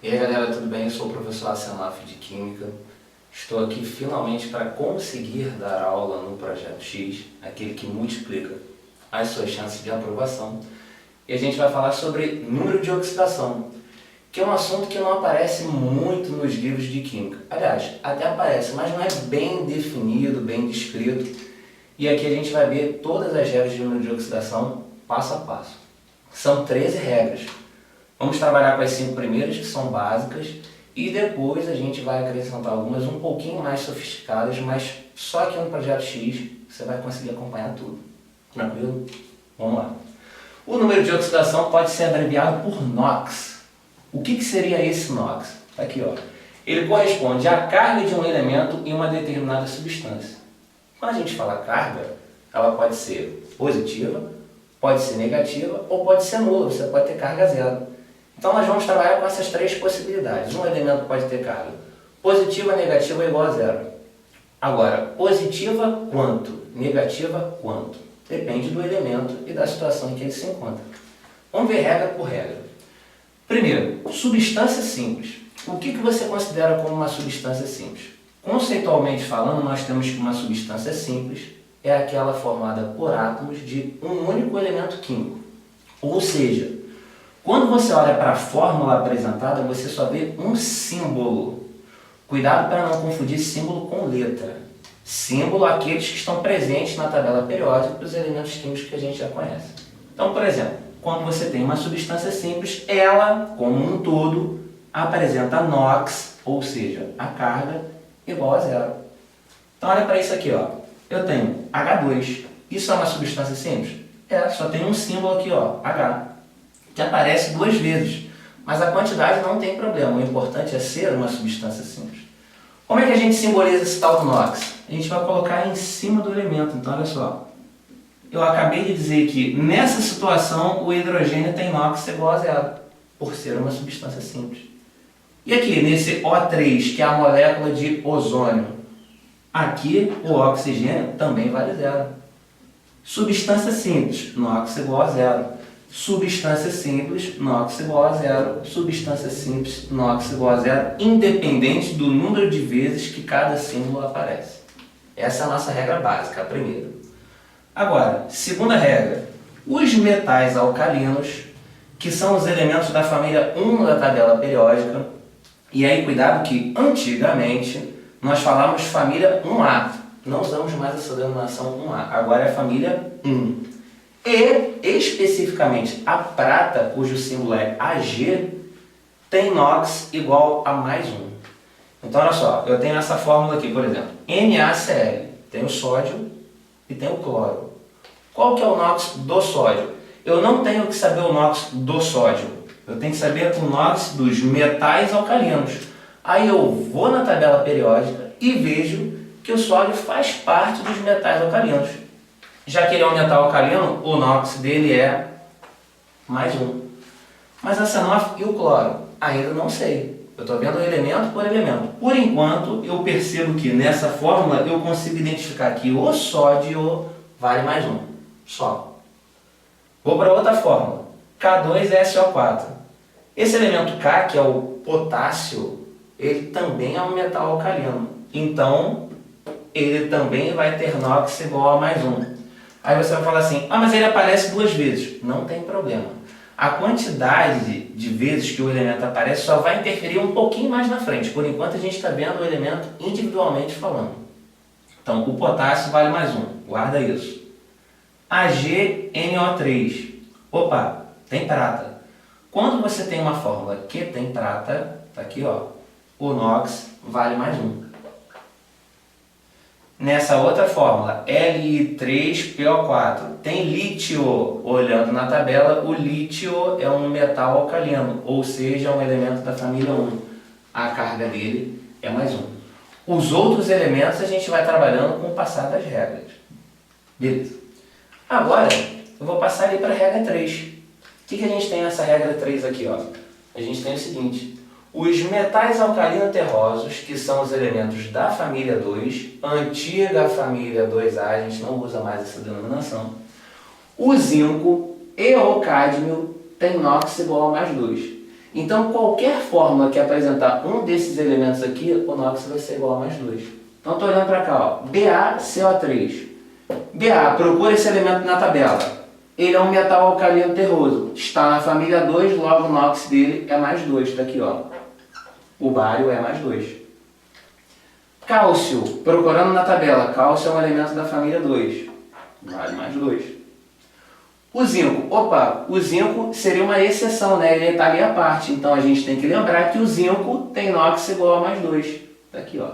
E aí galera, tudo bem? Eu sou o professor Asenaf de Química. Estou aqui finalmente para conseguir dar aula no Projeto X, aquele que multiplica as suas chances de aprovação. E a gente vai falar sobre número de oxidação, que é um assunto que não aparece muito nos livros de Química. Aliás, até aparece, mas não é bem definido, bem descrito. E aqui a gente vai ver todas as regras de número de oxidação passo a passo. São 13 regras. Vamos trabalhar com as 5 primeiras, que são básicas, e depois a gente vai acrescentar algumas um pouquinho mais sofisticadas, mas só aqui no Projeto X você vai conseguir acompanhar tudo. Tranquilo? Vamos lá. O número de oxidação pode ser abreviado por NOx. O que seria esse NOx? Aqui, ó. Ele corresponde à carga de um elemento em uma determinada substância. Quando a gente fala carga, ela pode ser positiva, pode ser negativa ou pode ser nula. Você pode ter carga zero. Então nós vamos trabalhar com essas 3 possibilidades. Um elemento pode ter carga positiva, negativa ou igual a zero. Agora, positiva quanto? Negativa quanto? Depende do elemento e da situação em que ele se encontra. Vamos ver regra por regra. Primeiro, substância simples. O que você considera como uma substância simples? Conceitualmente falando, nós temos que uma substância simples é aquela formada por átomos de um único elemento químico. Ou seja, quando você olha para a fórmula apresentada, você só vê um símbolo. Cuidado para não confundir símbolo com letra. Símbolo aqueles que estão presentes na tabela periódica dos elementos químicos que a gente já conhece. Então, por exemplo, quando você tem uma substância simples, ela, como um todo, apresenta NOx, ou seja, a carga igual a zero. Então, olha para isso aqui, ó. Eu tenho H2. Isso é uma substância simples? Só tem um símbolo aqui, ó, H, que aparece 2 vezes, mas a quantidade não tem problema, o importante é ser uma substância simples. Como é que a gente simboliza esse tal do NOx? A gente vai colocar em cima do elemento, então olha só. Eu acabei de dizer que nessa situação o hidrogênio tem NOx igual a zero, por ser uma substância simples. E aqui, nesse O3, que é a molécula de ozônio, aqui o oxigênio também vale zero. Substância simples, NOx igual a zero. Substância simples, NOx igual a zero. Substância simples, NOx igual a zero, independente do número de vezes que cada símbolo aparece. Essa é a nossa regra básica, a primeira. Agora, segunda regra. Os metais alcalinos, que são os elementos da família 1 da tabela periódica, e aí cuidado que antigamente nós falávamos família 1A. Não usamos mais essa denominação 1A, agora é família 1. E, especificamente, a prata, cujo símbolo é Ag, tem NOx igual a mais 1. Então, olha só, eu tenho essa fórmula aqui, por exemplo, NaCl. Tem o sódio e tem o cloro. Qual que é o NOx do sódio? Eu não tenho que saber o NOx do sódio. Eu tenho que saber o NOx dos metais alcalinos. Aí eu vou na tabela periódica e vejo que o sódio faz parte dos metais alcalinos. Já que ele é um metal alcalino, o NOx dele é mais 1. Mas a CN e o cloro? Ainda não sei. Eu estou vendo elemento por elemento. Por enquanto, eu percebo que nessa fórmula eu consigo identificar que o sódio vale mais 1. Só. Vou para outra fórmula. K2SO4. Esse elemento K, que é o potássio, ele também é um metal alcalino. Então, ele também vai ter NOx igual a mais 1. Aí você vai falar assim, mas ele aparece 2 vezes. Não tem problema. A quantidade de vezes que o elemento aparece só vai interferir um pouquinho mais na frente. Por enquanto a gente está vendo o elemento individualmente falando. Então o potássio vale mais 1. Guarda isso. AgNO3. Opa, tem prata. Quando você tem uma fórmula que tem prata, tá aqui ó, o NOx vale mais 1. Nessa outra fórmula, Li3PO4, tem lítio. Olhando na tabela, o lítio é um metal alcalino, ou seja, um elemento da família 1. A carga dele é mais 1. Os outros elementos a gente vai trabalhando com o passar das regras. Beleza. Agora, eu vou passar ali para a regra 3. O que a gente tem nessa regra 3 aqui? Ó? A gente tem o seguinte. Os metais alcalino terrosos, que são os elementos da família 2, antiga família 2A, a gente não usa mais essa denominação. O zinco e o cádmio têm NOx igual a mais 2. Então, qualquer fórmula que apresentar um desses elementos aqui, o NOx vai ser igual a mais 2. Então, estou olhando para cá, ó, BaCO3. Ba, procura esse elemento na tabela. Ele é um metal alcalino terroso. Está na família 2, logo o NOx dele é mais 2. Está aqui, ó. O bário é mais 2. Cálcio, procurando na tabela. Cálcio é um elemento da família 2. Vale mais 2. O zinco. Opa, o zinco seria uma exceção, né? Ele está ali à parte. Então, a gente tem que lembrar que o zinco tem NOx igual a mais 2. Está aqui, ó.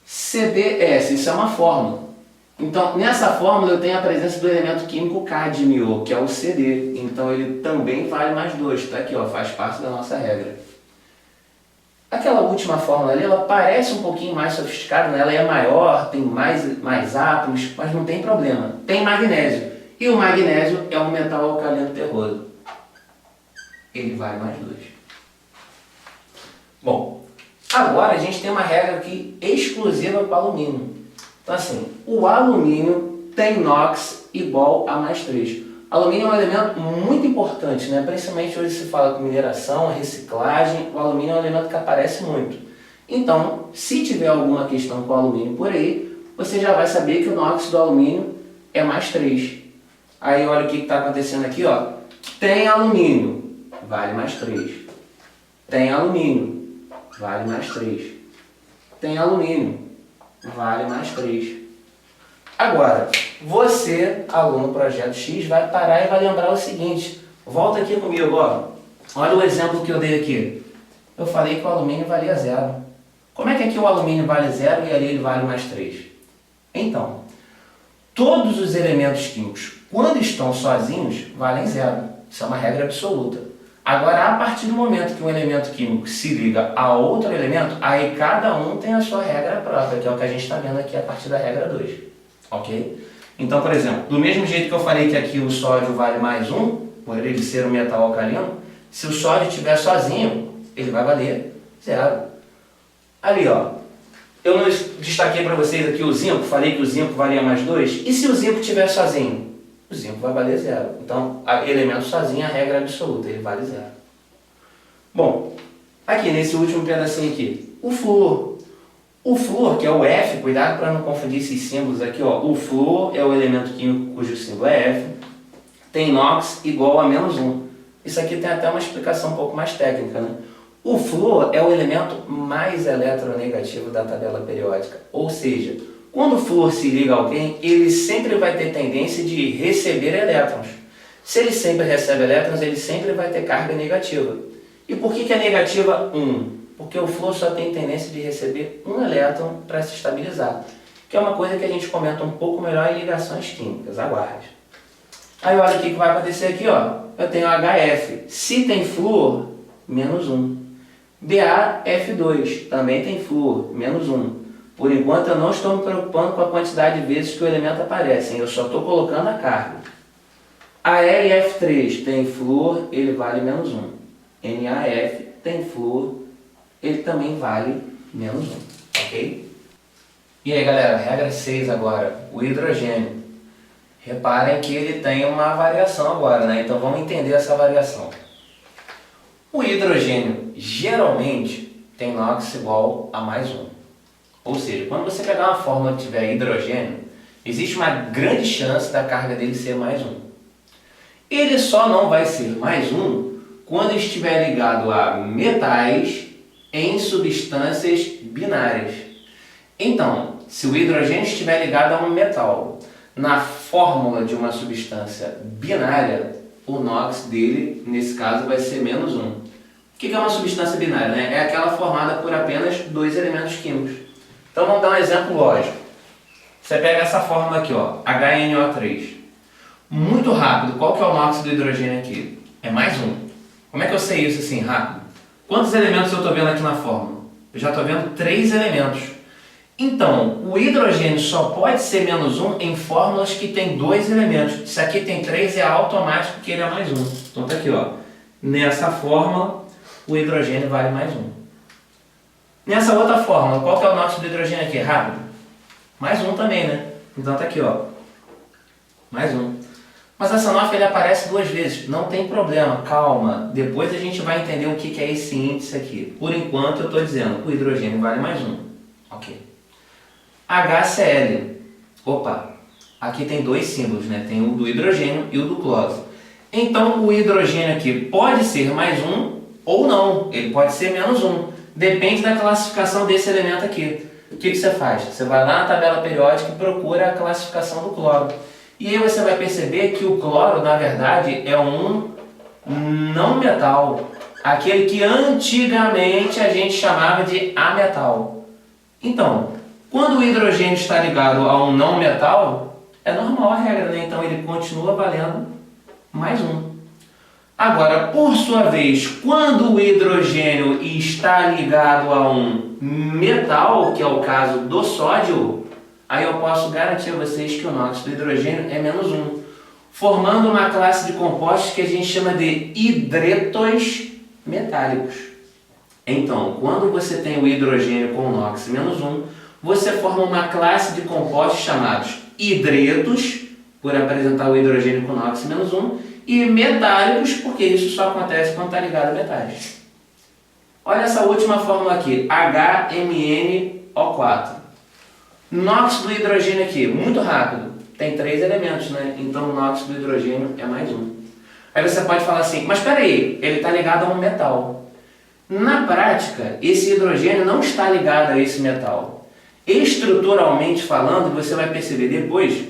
CdS, isso é uma fórmula. Então, nessa fórmula eu tenho a presença do elemento químico cádmio, que é o Cd. Então, ele também vale mais 2. Está aqui, ó, faz parte da nossa regra. Aquela última fórmula ali, ela parece um pouquinho mais sofisticada, né? Ela é maior, tem mais átomos, mas não tem problema. Tem magnésio. E o magnésio é um metal alcalino terroso. Ele vale mais 2. Bom, agora a gente tem uma regra aqui exclusiva para o alumínio. Então assim, o alumínio tem NOx igual a mais 3. Alumínio é um elemento muito importante, né? Principalmente hoje se fala com mineração, reciclagem, o alumínio é um elemento que aparece muito. Então, se tiver alguma questão com o alumínio por aí, você já vai saber que o NOx do alumínio é mais 3. Aí olha o que está acontecendo aqui, ó. Tem alumínio, vale mais 3. Tem alumínio, vale mais 3. Tem alumínio, vale mais 3. Agora, você, aluno do Projeto X, vai parar e vai lembrar o seguinte. Volta aqui comigo, ó. Olha o exemplo que eu dei aqui. Eu falei que o alumínio valia 0. Como é que aqui o alumínio vale 0 e ali ele vale mais 3? Então, todos os elementos químicos, quando estão sozinhos, valem 0. Isso é uma regra absoluta. Agora, a partir do momento que um elemento químico se liga a outro elemento, aí cada um tem a sua regra própria, que é o que a gente está vendo aqui a partir da regra 2. Ok? Então, por exemplo, do mesmo jeito que eu falei que aqui o sódio vale mais 1, por ele ser um metal alcalino, se o sódio estiver sozinho, ele vai valer 0. Ali, ó, eu não destaquei para vocês aqui o zinco, falei que o zinco valia mais 2. E se o zinco estiver sozinho? O zinco vai valer 0. Então, elemento sozinho, a regra é absoluta, ele vale 0. Bom, aqui nesse último pedacinho aqui, o flúor. O flúor, que é o F, cuidado para não confundir esses símbolos aqui, ó. O flúor é o elemento químico cujo símbolo é F, tem NOx igual a menos 1. Isso aqui tem até uma explicação um pouco mais técnica, né? O flúor é o elemento mais eletronegativo da tabela periódica, ou seja, quando o flúor se liga a alguém, ele sempre vai ter tendência de receber elétrons. Se ele sempre recebe elétrons, ele sempre vai ter carga negativa. E por que é negativa 1? Porque o flúor só tem tendência de receber um elétron para se estabilizar, que é uma coisa que a gente comenta um pouco melhor em ligações químicas. Aguarde. Aí olha o que vai acontecer aqui, ó. Eu tenho HF. Se tem flúor, menos 1. BaF2, também tem flúor, menos 1. Por enquanto eu não estou me preocupando com a quantidade de vezes que o elemento aparece, hein? Eu só estou colocando a carga. AlF3 tem flúor, ele vale menos 1. NaF tem flúor, ele também vale menos 1, ok? E aí galera, regra 6 agora, o hidrogênio. Reparem que ele tem uma variação agora, né? Então vamos entender essa variação. O hidrogênio geralmente tem NOx igual a mais 1. Ou seja, quando você pegar uma fórmula que tiver hidrogênio, existe uma grande chance da carga dele ser mais 1. Ele só não vai ser mais 1 quando estiver ligado a metais em substâncias binárias. Então, se o hidrogênio estiver ligado a um metal na fórmula de uma substância binária, o NOx dele, nesse caso, vai ser menos 1. O que é uma substância binária, né? É aquela formada por apenas 2 elementos químicos. Então vamos dar um exemplo lógico. Você pega essa fórmula aqui, ó, HNO3. Muito rápido, qual que é o NOx do hidrogênio aqui? É mais 1. Como é que eu sei isso assim, rápido? Quantos elementos eu estou vendo aqui na fórmula? Eu já estou vendo 3 elementos. Então, o hidrogênio só pode ser menos 1 em fórmulas que tem 2 elementos. Se aqui tem 3, é automático que ele é mais 1. Então tá aqui, ó. Nessa fórmula, o hidrogênio vale mais 1. Nessa outra fórmula, qual que é o NOx do hidrogênio aqui? Rápido? Mais 1 também, né? Então tá aqui, ó. Mais 1. Mas essa NOF ele aparece 2 vezes, não tem problema, calma. Depois a gente vai entender o que é esse índice aqui. Por enquanto eu estou dizendo, o hidrogênio vale mais 1. Ok. HCl. Opa, aqui tem 2 símbolos, né? Tem o do hidrogênio e o do cloro. Então o hidrogênio aqui pode ser mais 1 ou não, ele pode ser menos 1. Depende da classificação desse elemento aqui. O que você faz? Você vai lá na tabela periódica e procura a classificação do cloro. E aí você vai perceber que o cloro, na verdade, é um não metal. Aquele que antigamente a gente chamava de ametal. Então, quando o hidrogênio está ligado a um não metal, é normal a regra, né? Então ele continua valendo mais 1. Agora, por sua vez, quando o hidrogênio está ligado a um metal, que é o caso do sódio, aí eu posso garantir a vocês que o NOx do hidrogênio é menos 1, formando uma classe de compostos que a gente chama de hidretos metálicos. Então, quando você tem o hidrogênio com o NOx menos 1, você forma uma classe de compostos chamados hidretos, por apresentar o hidrogênio com NOx menos 1, e metálicos, porque isso só acontece quando está ligado a metais. Olha essa última fórmula aqui, HMnO4. NOx do hidrogênio aqui, muito rápido, tem 3 elementos, né? Então o NOx do hidrogênio é mais 1. Aí você pode falar assim, mas espera aí, ele está ligado a um metal. Na prática, esse hidrogênio não está ligado a esse metal. Estruturalmente falando, você vai perceber depois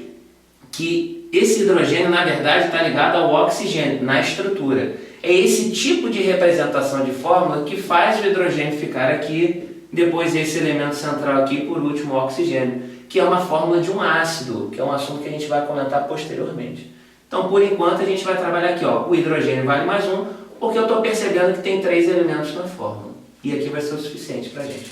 que esse hidrogênio, na verdade, está ligado ao oxigênio, na estrutura. É esse tipo de representação de fórmula que faz o hidrogênio ficar aqui, depois esse elemento central aqui, por último, o oxigênio, que é uma fórmula de um ácido, que é um assunto que a gente vai comentar posteriormente. Então, por enquanto, a gente vai trabalhar aqui, ó, o hidrogênio vale mais 1, porque eu estou percebendo que tem 3 elementos na fórmula. E aqui vai ser o suficiente para a gente.